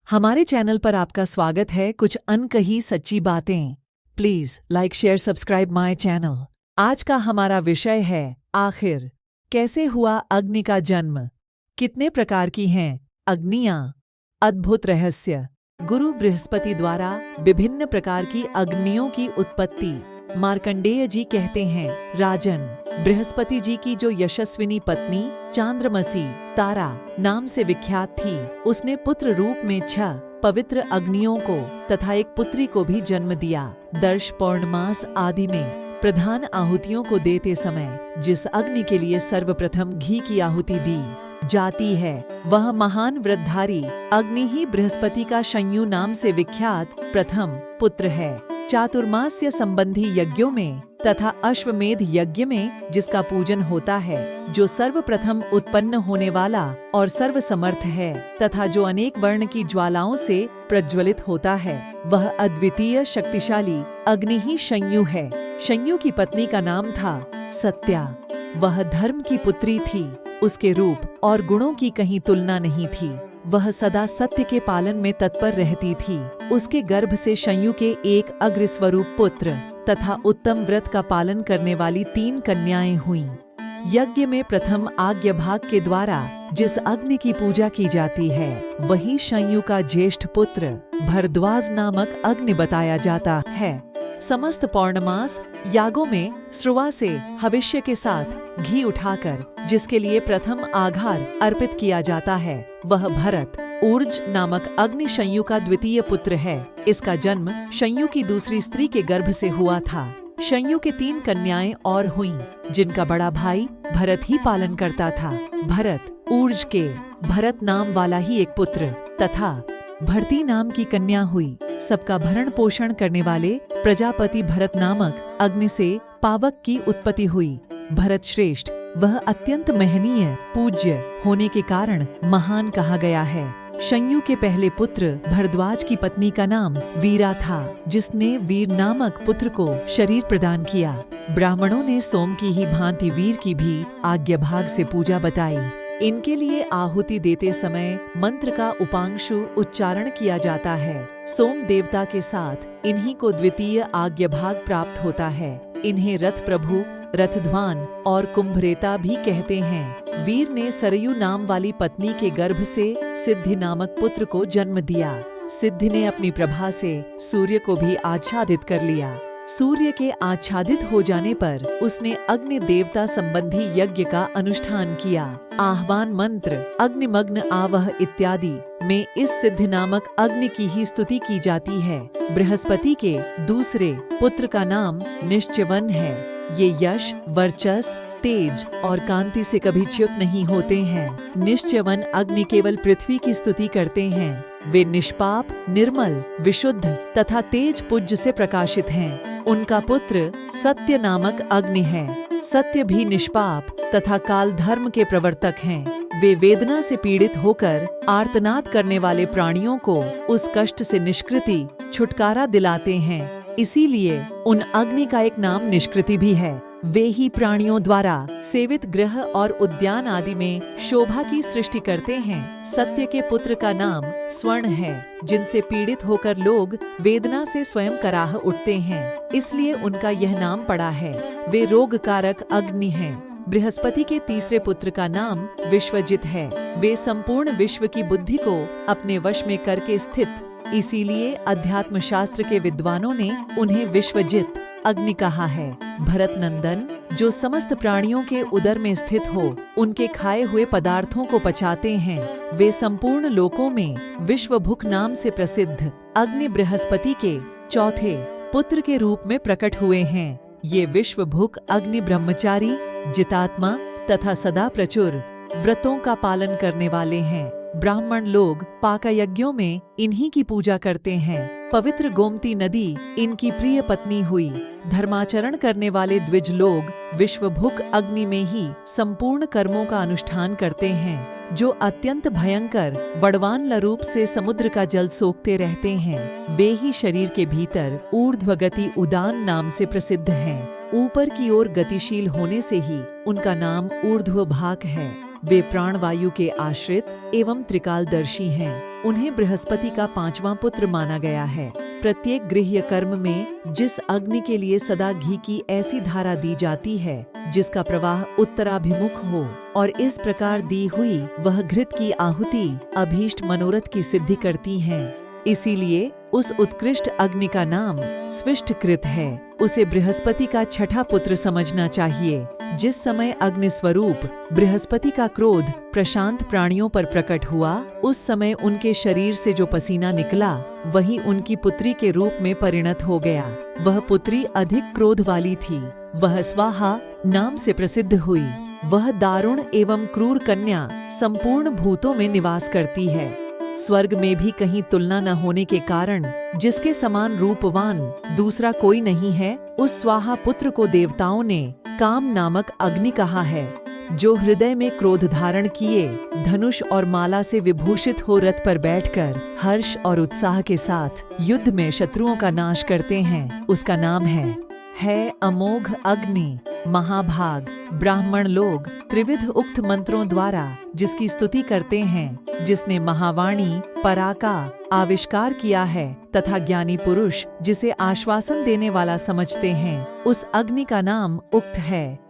हमारे चैनल पर आपका स्वागत है। कुछ अनकही सच्ची बातें। Please like share subscribe my channel. आज का हमारा विषय है आखिर कैसे हुआ अग्नि का जन्म। कितने प्रकार की हैं अग्नियां? अद्भुत रहस्य। गुरु बृहस्पति द्वारा विभिन्न प्रकार की अग्नियों की उत्पत्ति। मार्कंडेय जी कहते हैं, राजन, बृहस्पति जी की जो यशस्विनी पत्नी चांद्रमसी तारा नाम से विख्यात थी, उसने पुत्र रूप में 6 पवित्र अग्नियों को तथा एक पुत्री को भी जन्म दिया। दर्श पौर्णमास आदि में प्रधान आहुतियों को देते समय जिस अग्नि के लिए सर्वप्रथम घी की आहुति दी जाती है, वह महान व्रतधारी अग्नि ही बृहस्पति का शंयु नाम से विख्यात प्रथम पुत्र है। चातुर्मास्य संबंधी यज्ञों में तथा अश्वमेध यज्ञ में जिसका पूजन होता है, जो सर्वप्रथम उत्पन्न होने वाला और सर्वसमर्थ है तथा जो अनेक वर्ण की ज्वालाओं से प्रज्वलित होता है, वह अद्वितीय शक्तिशाली अग्नि ही शंयु है। शंयु की पत्नी का नाम था सत्या। वह धर्म की पुत्री थी। उसके रूप और गुणों की कहीं तुलना नहीं थी। वह सदा सत्य के पालन में तत्पर रहती थी। उसके गर्भ से शंयु के एक अग्रस्वरूप पुत्र तथा उत्तम व्रत का पालन करने वाली 3 कन्याएं हुईं। यज्ञ में प्रथम आज्ञा भाग के द्वारा जिस अग्नि की पूजा की जाती है, वही शंयु का ज्येष्ठ पुत्र भरद्वाज नामक अग्नि बताया जाता है। समस्त पौर्णमास यागों में स्रुवा से हविष्य के साथ घी उठाकर जिसके लिए प्रथम आघार अर्पित किया जाता है, वह भरत ऊर्ज नामक अग्नि शंयु का द्वितीय पुत्र है। इसका जन्म शंयु की दूसरी स्त्री के गर्भ से हुआ था। शंयु के 3 कन्याएं और हुईं, जिनका बड़ा भाई भरत ही पालन करता था। भरत ऊर्ज के भरत नाम वाला ही एक पुत्र तथा भरती नाम की कन्या हुई। सबका भरण पोषण करने वाले प्रजापति भरत नामक अग्नि से पावक की उत्पत्ति हुई। भरत श्रेष्ठ वह अत्यंत महनीय पूज्य होने के कारण महान कहा गया है। शंयु के पहले पुत्र भरद्वाज की पत्नी का नाम वीरा था, जिसने वीर नामक पुत्र को शरीर प्रदान किया। ब्राह्मणों ने सोम की ही भांति वीर की भी आज्ञा भाग से पूजा बताई। इनके लिए आहुति देते समय मंत्र का उपांशु उच्चारण किया जाता है। सोम देवता के साथ इन्हीं को द्वितीय आज्ञा भाग प्राप्त होता है। इन्हें रथ प्रभु, रथध्वान और कुंभरेता भी कहते हैं। वीर ने सरयू नाम वाली पत्नी के गर्भ से सिद्धि नामक पुत्र को जन्म दिया। सिद्धि ने अपनी प्रभा से सूर्य को भी आच्छादित कर लिया। सूर्य के आच्छादित हो जाने पर उसने अग्नि देवता संबंधी यज्ञ का अनुष्ठान किया। आह्वान मंत्र अग्निमग्न आवह इत्यादि में इस सिद्धि नामक अग्नि की ही स्तुति की जाती है। बृहस्पति के दूसरे पुत्र का नाम निश्चवन है। ये यश, वर्चस, तेज और कांति से कभी च्युत नहीं होते हैं। निश्चवन अग्नि केवल पृथ्वी की स्तुति करते हैं। वे निष्पाप, निर्मल, विशुद्ध तथा तेज पुज्य से प्रकाशित हैं। उनका पुत्र सत्य नामक अग्नि है। सत्य भी निष्पाप तथा काल धर्म के प्रवर्तक हैं। वे वेदना से पीड़ित होकर आर्तनाद करने वाले प्राणियों को उस कष्ट से निष्कृति, छुटकारा दिलाते हैं। इसीलिए उन अग्नि का एक नाम निष्कृति भी है। वे ही प्राणियों द्वारा सेवित गृह और उद्यान आदि में शोभा की सृष्टि करते हैं। सत्य के पुत्र का नाम स्वर्ण है, जिनसे पीड़ित होकर लोग वेदना से स्वयं कराह उठते हैं, इसलिए उनका यह नाम पड़ा है। वे रोगकारक अग्नि हैं। बृहस्पति के तीसरे पुत्र का नाम विश्वजित है। वे संपूर्ण विश्व की बुद्धि को अपने वश में करके स्थित, इसीलिए अध्यात्म शास्त्र के विद्वानों ने उन्हें विश्वजित अग्नि कहा है। भरत नंदन जो समस्त प्राणियों के उदर में स्थित हो, उनके खाए हुए पदार्थों को पचाते हैं। वे संपूर्ण लोकों में विश्वभुक नाम से प्रसिद्ध अग्नि बृहस्पति के चौथे पुत्र के रूप में प्रकट हुए हैं। ये विश्वभुक अग्नि ब्रह्मचारी, जितात्मा तथा सदा प्रचुर व्रतों का पालन करने वाले हैं। ब्राह्मण लोग पाकयज्ञों में इन्हीं की पूजा करते हैं। पवित्र गोमती नदी इनकी प्रिय पत्नी हुई। धर्माचरण करने वाले द्विज लोग विश्वभुक अग्नि में ही संपूर्ण कर्मों का अनुष्ठान करते हैं, जो अत्यंत भयंकर वड़वान रूप से समुद्र का जल सोखते रहते हैं। वे ही शरीर के भीतर ऊर्ध्वगति उदान नाम से प्रसिद्ध हैं। ऊपर की ओर गतिशील होने से ही उनका नाम ऊर्ध्वभाग है। वे प्राणवायु के आश्रित एवं त्रिकालदर्शी हैं। उन्हें बृहस्पति का 5वां पुत्र माना गया है। प्रत्येक गृह्य कर्म में जिस अग्नि के लिए सदा घी की ऐसी धारा दी जाती है जिसका प्रवाह उत्तराभिमुख हो और इस प्रकार दी हुई वह घृत की आहुति अभीष्ट मनोरथ की सिद्धि करती है। इसीलिए उस उत्कृष्ट अग्नि का नाम स्विष्टकृत है। उसे बृहस्पति का 6ठा पुत्र समझना चाहिए। जिस समय अग्नि स्वरूप बृहस्पति का क्रोध प्रशांत प्राणियों पर प्रकट हुआ, उस समय उनके शरीर से जो पसीना निकला वही उनकी पुत्री के रूप में परिणत हो गया। वह पुत्री अधिक क्रोध वाली थी। वह स्वाहा नाम से प्रसिद्ध हुई। वह दारुण एवं क्रूर कन्या संपूर्ण भूतों में निवास करती है। स्वर्ग में भी कहीं तुलना न होने के कारण जिसके समान रूपवान दूसरा कोई नहीं है, उस स्वाहा पुत्र को देवताओं ने काम नामक अग्नि कहा है। जो हृदय में क्रोध धारण किए धनुष और माला से विभूषित हो रथ पर बैठकर हर्ष और उत्साह के साथ युद्ध में शत्रुओं का नाश करते हैं, उसका नाम है अमोघ अग्नि। महाभाग ब्राह्मण लोग त्रिविध उक्त मंत्रों द्वारा जिसकी स्तुति करते हैं, जिसने महावाणी पराका आविष्कार किया है तथा ज्ञानी पुरुष जिसे आश्वासन देने वाला समझते हैं, उस अग्नि का नाम उक्त है।